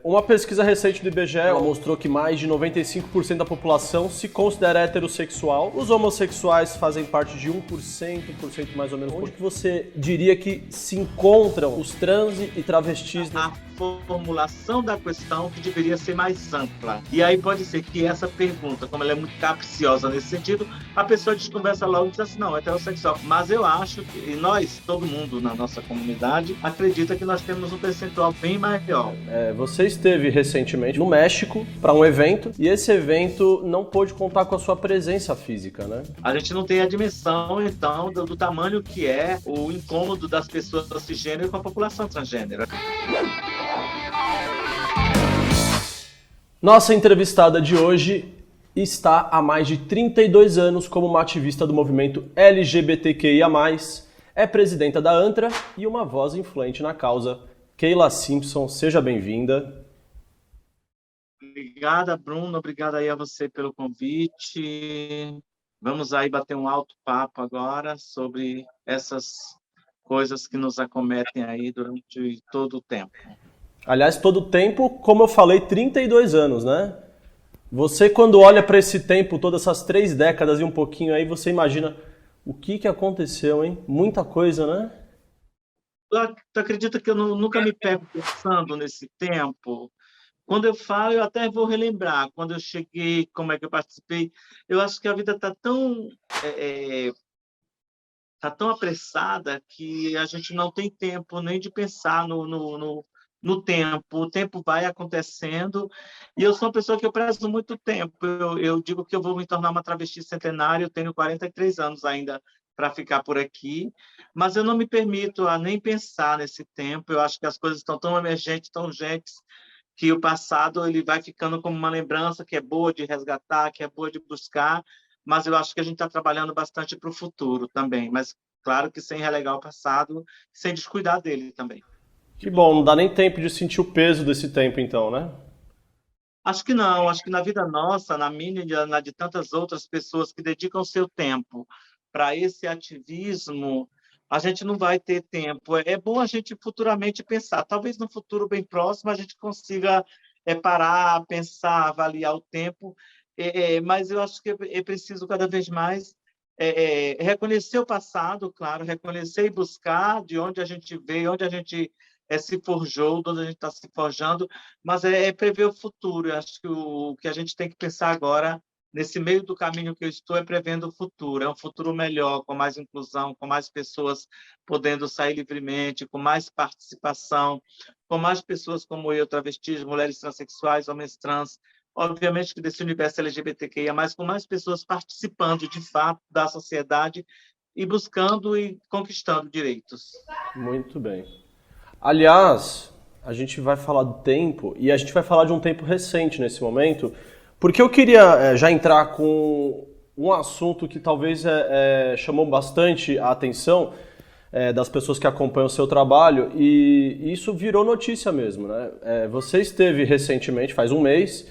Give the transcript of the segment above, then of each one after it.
Uma pesquisa recente do IBGE ela mostrou que mais de 95% da população se considera heterossexual. Os homossexuais fazem parte de 1% mais ou menos. Onde que você diria que se encontram os trans e travestis? A formulação da questão que deveria ser mais ampla. E aí pode ser que essa pergunta, como ela é muito capciosa nesse sentido, a pessoa desconversa logo e diz assim, não, é heterossexual. Mas eu acho que, e nós, todo mundo na nossa comunidade, acredita que nós temos um percentual bem maior. Você esteve recentemente no México para um evento e esse evento não pôde contar com a sua presença física, né? A gente não tem a dimensão, então, do tamanho que é o incômodo das pessoas cisgênero com a população transgênero. Nossa entrevistada de hoje está há mais de 32 anos como uma ativista do movimento LGBTQIA+, é presidenta da ANTRA e uma voz influente na causa. Keila Simpson, seja bem-vinda. Obrigada, Bruno. Obrigada aí a você pelo convite. Vamos aí bater um alto papo agora sobre essas coisas que nos acometem aí durante todo o tempo. Aliás, todo o tempo, como eu falei, 32 anos, né? Você, quando olha para esse tempo, todas essas 3 décadas e um pouquinho aí, você imagina o que aconteceu, hein? Muita coisa, né? Tu acredita que eu nunca me pego pensando nesse tempo? Quando eu falo, eu até vou relembrar. Quando eu cheguei, como é que eu participei. Eu acho que a vida está tá tão apressada que a gente não tem tempo nem de pensar no tempo. O tempo vai acontecendo e eu sou uma pessoa que eu prezo muito tempo. Eu digo que eu vou me tornar uma travesti centenária, eu tenho 43 anos ainda para ficar por aqui, mas eu não me permito a nem pensar nesse tempo. Eu acho que as coisas estão tão emergentes, tão urgentes, que o passado ele vai ficando como uma lembrança que é boa de resgatar, que é boa de buscar, mas eu acho que a gente está trabalhando bastante para o futuro também, mas claro que sem relegar o passado, sem descuidar dele também. Que bom, não dá nem tempo de sentir o peso desse tempo então, né? Acho que não, acho que na vida nossa, na minha e na de tantas outras pessoas que dedicam seu tempo para esse ativismo, a gente não vai ter tempo. É bom a gente futuramente pensar, talvez no futuro bem próximo a gente consiga parar, pensar, avaliar o tempo, mas eu acho que é preciso cada vez mais reconhecer o passado, claro, reconhecer e buscar de onde a gente veio, onde a gente se forjou, de onde a gente está se forjando, mas prever o futuro. Eu acho que o que a gente tem que pensar agora, nesse meio do caminho que eu estou, é prevendo o futuro. É um futuro melhor, com mais inclusão, com mais pessoas podendo sair livremente, com mais participação, com mais pessoas como eu, travestis, mulheres transexuais, homens trans, obviamente que desse universo LGBTQIA+, mas com mais pessoas participando, de fato, da sociedade e buscando e conquistando direitos. Muito bem. Aliás, a gente vai falar do tempo e a gente vai falar de um tempo recente nesse momento, porque eu queria já entrar com um assunto que talvez chamou bastante a atenção das pessoas que acompanham o seu trabalho e isso virou notícia mesmo, né? Você esteve recentemente, faz um mês,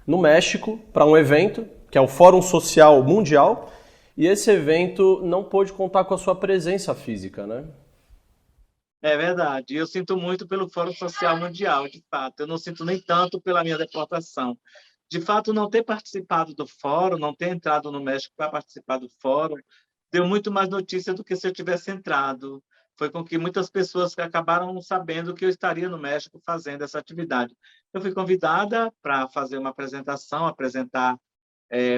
no México para um evento que é o Fórum Social Mundial e esse evento não pôde contar com a sua presença física, né? É verdade. Eu sinto muito pelo Fórum Social Mundial, de fato. Eu não sinto nem tanto pela minha deportação. De fato, não ter participado do fórum, não ter entrado no México para participar do fórum, deu muito mais notícia do que se eu tivesse entrado. Foi com que muitas pessoas que acabaram sabendo que eu estaria no México fazendo essa atividade. Eu fui convidada para fazer uma apresentação, apresentar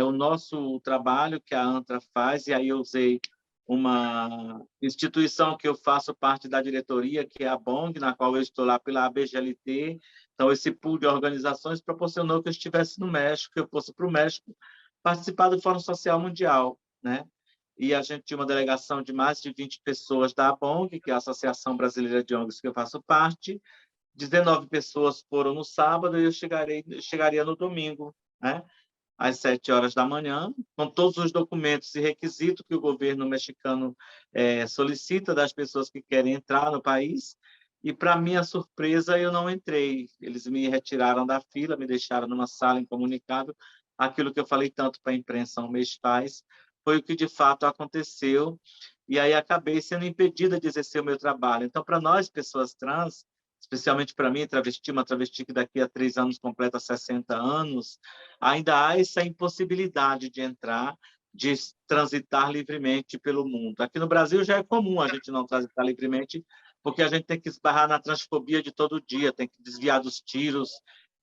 o nosso trabalho que a ANTRA faz, e aí eu usei uma instituição que eu faço parte da diretoria, que é a BONG, na qual eu estou lá pela ABGLT. Então, esse pool de organizações proporcionou que eu estivesse no México, que eu fosse para o México participar do Fórum Social Mundial, né? E a gente tinha uma delegação de mais de 20 pessoas da ABONG, que é a Associação Brasileira de ONGs que eu faço parte. 19 pessoas foram no sábado e eu chegaria no domingo, né? Às 7 horas da manhã, com todos os documentos e requisitos que o governo mexicano solicita das pessoas que querem entrar no país. E, para minha surpresa, eu não entrei. Eles me retiraram da fila, me deixaram numa sala incomunicável. Aquilo que eu falei tanto para a imprensa um mês faz, foi o que de fato aconteceu. E aí acabei sendo impedida de exercer o meu trabalho. Então, para nós, pessoas trans, especialmente para mim, travesti, uma travesti que daqui a 3 anos completa 60 anos, ainda há essa impossibilidade de entrar, de transitar livremente pelo mundo. Aqui no Brasil já é comum a gente não transitar livremente, porque a gente tem que esbarrar na transfobia de todo dia, tem que desviar dos tiros,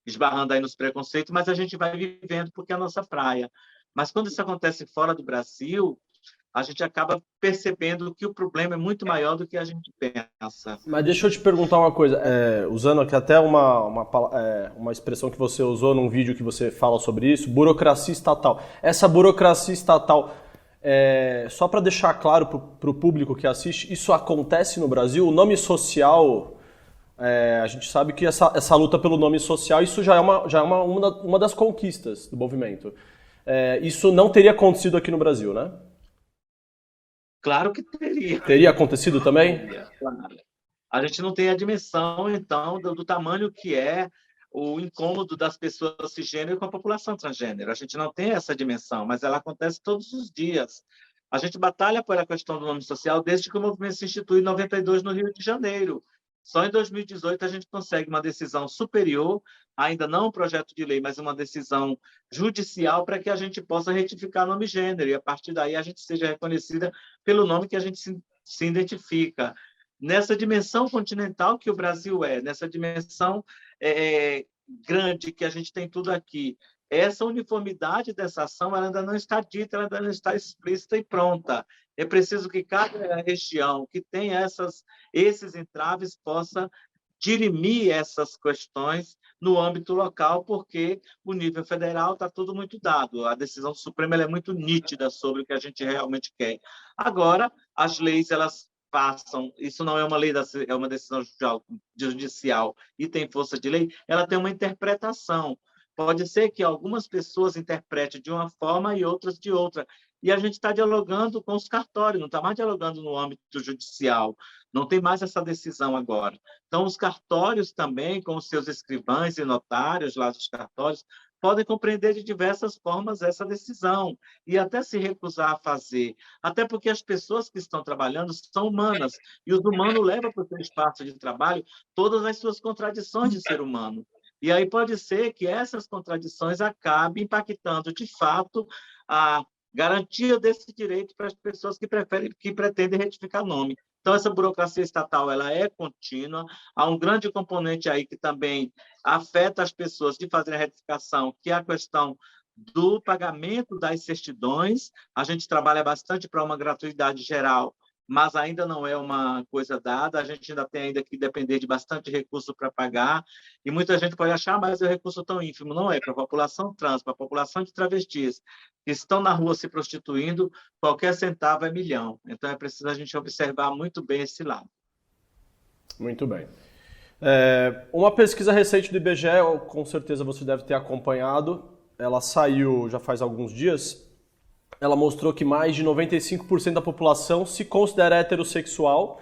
esbarrando aí nos preconceitos, mas a gente vai vivendo porque é a nossa praia. Mas quando isso acontece fora do Brasil, a gente acaba percebendo que o problema é muito maior do que a gente pensa. Mas deixa eu te perguntar uma coisa, usando aqui até uma expressão que você usou num vídeo que você fala sobre isso, burocracia estatal. Essa burocracia estatal, só para deixar claro para o público que assiste, isso acontece no Brasil? O nome social, a gente sabe que essa luta pelo nome social, isso já é uma das conquistas do movimento. Isso não teria acontecido aqui no Brasil, né? Claro que teria. Teria acontecido também? Claro. A gente não tem a dimensão, então, do tamanho que é o incômodo das pessoas cisgênero com a população transgênero. A gente não tem essa dimensão, mas ela acontece todos os dias. A gente batalha pela questão do nome social desde que o movimento se institui em 92 no Rio de Janeiro. Só em 2018 a gente consegue uma decisão superior, ainda não um projeto de lei, mas uma decisão judicial para que a gente possa retificar o nome gênero e, a partir daí, a gente seja reconhecida pelo nome que a gente se identifica. Nessa dimensão continental que o Brasil nessa dimensão grande que a gente tem tudo aqui, essa uniformidade dessa ação ela ainda não está dita, ela ainda não está explícita e pronta. É preciso que cada região que tem esses entraves possa dirimir essas questões no âmbito local, porque o nível federal está tudo muito dado. A decisão suprema ela é muito nítida sobre o que a gente realmente quer. Agora, as leis elas passam, isso não é uma lei, é uma decisão judicial e tem força de lei, ela tem uma interpretação. Pode ser que algumas pessoas interpretem de uma forma e outras de outra. E a gente está dialogando com os cartórios, não está mais dialogando no âmbito judicial. Não tem mais essa decisão agora. Então, os cartórios também, com os seus escrivães e notários lá dos cartórios, podem compreender de diversas formas essa decisão e até se recusar a fazer. Até porque as pessoas que estão trabalhando são humanas, e os humanos levam para o seu espaço de trabalho todas as suas contradições de ser humano. E aí pode ser que essas contradições acabem impactando, de fato, a garantia desse direito para as pessoas que pretendem retificar nome. Então, essa burocracia estatal ela é contínua. Há um grande componente aí que também afeta as pessoas de fazer a retificação, que é a questão do pagamento das certidões. A gente trabalha bastante para uma gratuidade geral, mas ainda não é uma coisa dada, a gente ainda tem que depender de bastante recurso para pagar, e muita gente pode achar, mas é um recurso tão ínfimo. Não é, para a população trans, para a população de travestis, que estão na rua se prostituindo, qualquer centavo é milhão. Então, é preciso a gente observar muito bem esse lado. Muito bem. Uma pesquisa recente do IBGE, com certeza você deve ter acompanhado, ela saiu já faz alguns dias. Ela mostrou que mais de 95% da população se considera heterossexual.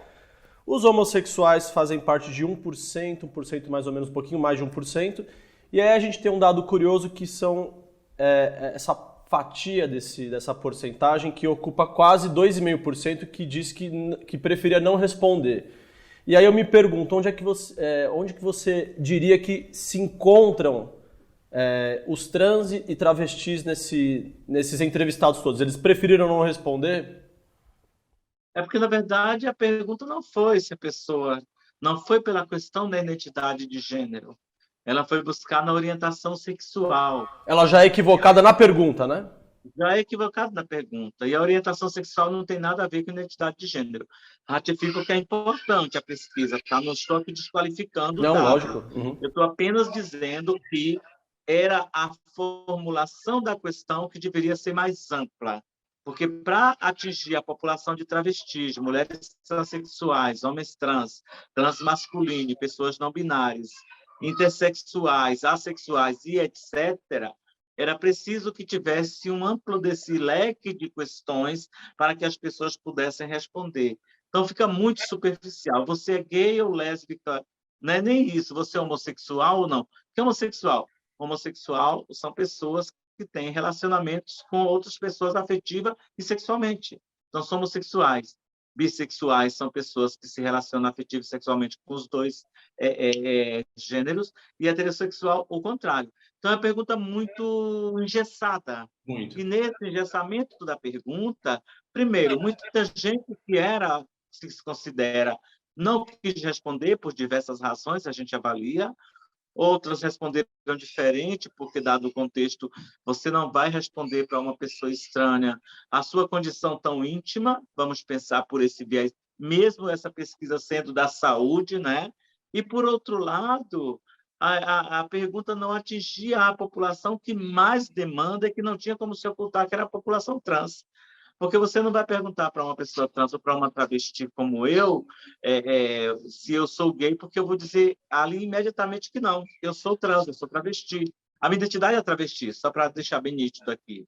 Os homossexuais fazem parte de 1%, 1% mais ou menos, um pouquinho mais de 1%. E aí a gente tem um dado curioso que são essa fatia dessa porcentagem que ocupa quase 2,5%, que diz que preferia não responder. E aí eu me pergunto, onde que você diria que se encontram os trans e travestis nesses entrevistados todos? Eles preferiram não responder? É porque, na verdade, a pergunta não foi se a pessoa... Não foi pela questão da identidade de gênero. Ela foi buscar na orientação sexual. Ela já é equivocada na pergunta, né? Já é equivocado na pergunta. E a orientação sexual não tem nada a ver com identidade de gênero. Ratifico que é importante a pesquisa, tá? Não estou aqui desqualificando o Não, dado. lógico. Uhum. Eu estou apenas dizendo que era a formulação da questão que deveria ser mais ampla. Porque para atingir a população de travestis, mulheres transexuais, homens trans, transmasculinos, pessoas não binárias, intersexuais, assexuais e etc., era preciso que tivesse um amplo desse leque de questões para que as pessoas pudessem responder. Então, fica muito superficial. Você é gay ou lésbica? Não é nem isso. Você é homossexual ou não? O que é homossexual? Homossexual são pessoas que têm relacionamentos com outras pessoas afetiva e sexualmente. Então, somos sexuais. bissexuais são pessoas que se relacionam afetivo e sexualmente com os dois gêneros, e heterossexual, o contrário. Então, é uma pergunta muito engessada. Muito. E nesse engessamento da pergunta, primeiro, muita gente se considera, não quis responder por diversas razões, a gente avalia. Outras responderam diferente, porque, dado o contexto, você não vai responder para uma pessoa estranha a sua condição tão íntima, vamos pensar por esse viés, mesmo essa pesquisa sendo da saúde, né? E, por outro lado, a pergunta não atingia a população que mais demanda e que não tinha como se ocultar, que era a população trans. Porque você não vai perguntar para uma pessoa trans ou para uma travesti como eu, se eu sou gay, porque eu vou dizer ali imediatamente que não. Eu sou trans, eu sou travesti. A minha identidade é travesti, só para deixar bem nítido aqui.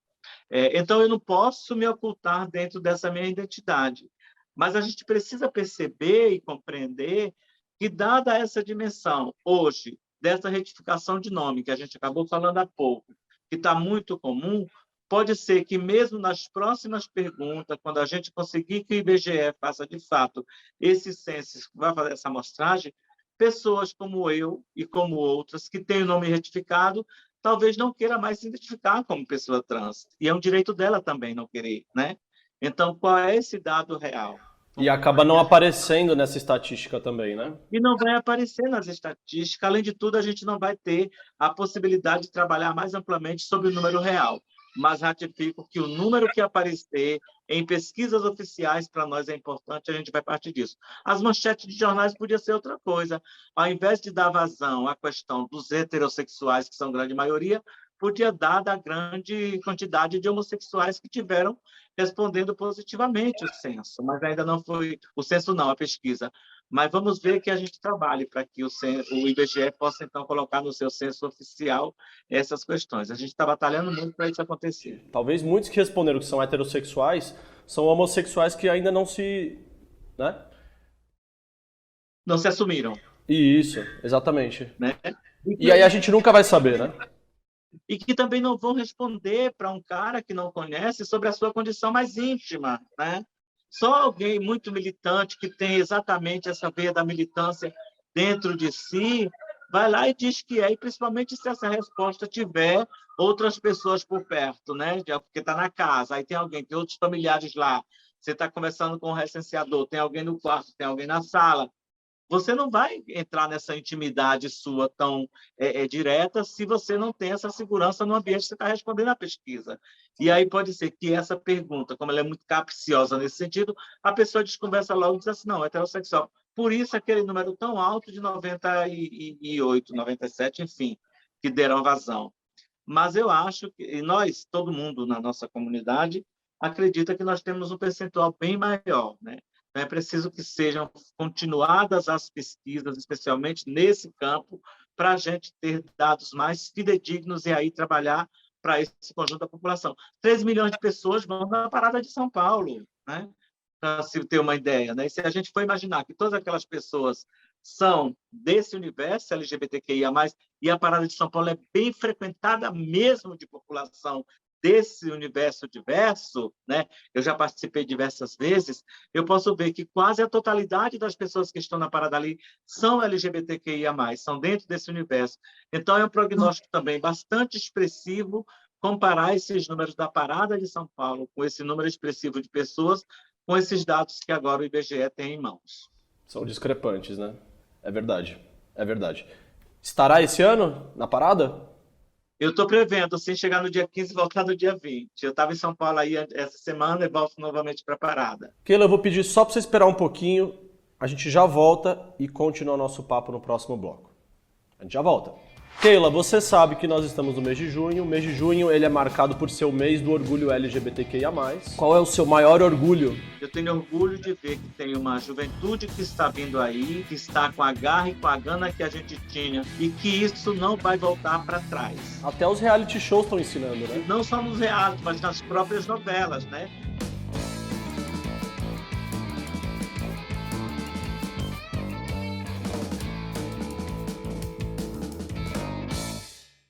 Então, eu não posso me ocultar dentro dessa minha identidade. Mas a gente precisa perceber e compreender que, dada essa dimensão, hoje, dessa retificação de nome, que a gente acabou falando há pouco, que está muito comum, pode ser que, mesmo nas próximas perguntas, quando a gente conseguir que o IBGE faça, de fato, esse censo, vai fazer essa amostragem, pessoas como eu e como outras que têm o nome retificado, talvez não queira mais se identificar como pessoa trans. E é um direito dela também não querer, né? Então, qual é esse dado real? E acaba não aparecendo nessa estatística também, né? E não vai aparecer nas estatísticas. Além de tudo, a gente não vai ter a possibilidade de trabalhar mais amplamente sobre o número real. Mas ratifico que o número que aparecer em pesquisas oficiais para nós é importante, a gente vai partir disso. As manchetes de jornais podiam ser outra coisa. Ao invés de dar vazão à questão dos heterossexuais, que são grande maioria, podia dar da grande quantidade de homossexuais que tiveram respondendo positivamente o censo, mas ainda não foi o censo, não, a pesquisa. Mas vamos ver que a gente trabalhe para que o IBGE possa, então, colocar no seu censo oficial essas questões. A gente está batalhando muito para isso acontecer. Talvez muitos que responderam que são heterossexuais são homossexuais que ainda não se... né? Não se assumiram. Isso, exatamente. Né? E aí a gente nunca vai saber, né? E que também não vão responder para um cara que não conhece sobre a sua condição mais íntima, né? Só alguém muito militante, que tem exatamente essa veia da militância dentro de si, vai lá e diz que é, e principalmente se essa resposta tiver outras pessoas por perto, né? Porque está na casa, aí tem alguém, tem outros familiares lá, você está conversando com o recenseador, tem alguém no quarto, tem alguém na sala. Você não vai entrar nessa intimidade sua tão direta se você não tem essa segurança no ambiente que você está respondendo à pesquisa. E aí pode ser que essa pergunta, como ela é muito capciosa nesse sentido, a pessoa desconversa logo e diz assim, não, é heterossexual. Por isso aquele número tão alto de 98, 97, enfim, que deram vazão. Mas eu acho que, e nós, todo mundo na nossa comunidade, acredita que nós temos um percentual bem maior, né? É preciso que sejam continuadas as pesquisas, especialmente nesse campo, para a gente ter dados mais fidedignos e aí trabalhar para esse conjunto da população. 3 milhões de pessoas vão na parada de São Paulo, né? Para se ter uma ideia. Né? E se a gente for imaginar que todas aquelas pessoas são desse universo LGBTQIA+, e a parada de São Paulo é bem frequentada mesmo de população desse universo diverso, né? Eu já participei diversas vezes, eu posso ver que quase a totalidade das pessoas que estão na parada ali são LGBTQIA+, são dentro desse universo. Então, é um prognóstico também bastante expressivo comparar esses números da parada de São Paulo com esse número expressivo de pessoas, com esses dados que agora o IBGE tem em mãos. São discrepantes, né? É verdade, é verdade. Estará esse ano na parada? Eu estou prevendo, assim, chegar no dia 15 e voltar no dia 20. Eu estava em São Paulo aí essa semana e volto novamente para a parada. Keila, eu vou pedir só para você esperar um pouquinho, a gente já volta e continua nosso papo no próximo bloco. A gente já volta. Keila, você sabe que nós estamos no mês de junho. O mês de junho ele é marcado por ser o mês do orgulho LGBTQIA+. Qual é o seu maior orgulho? Eu tenho orgulho de ver que tem uma juventude que está vindo aí, que está com a garra e com a gana que a gente tinha, e que isso não vai voltar para trás. Até os reality shows estão ensinando, né? Não só nos realities, mas nas próprias novelas, né?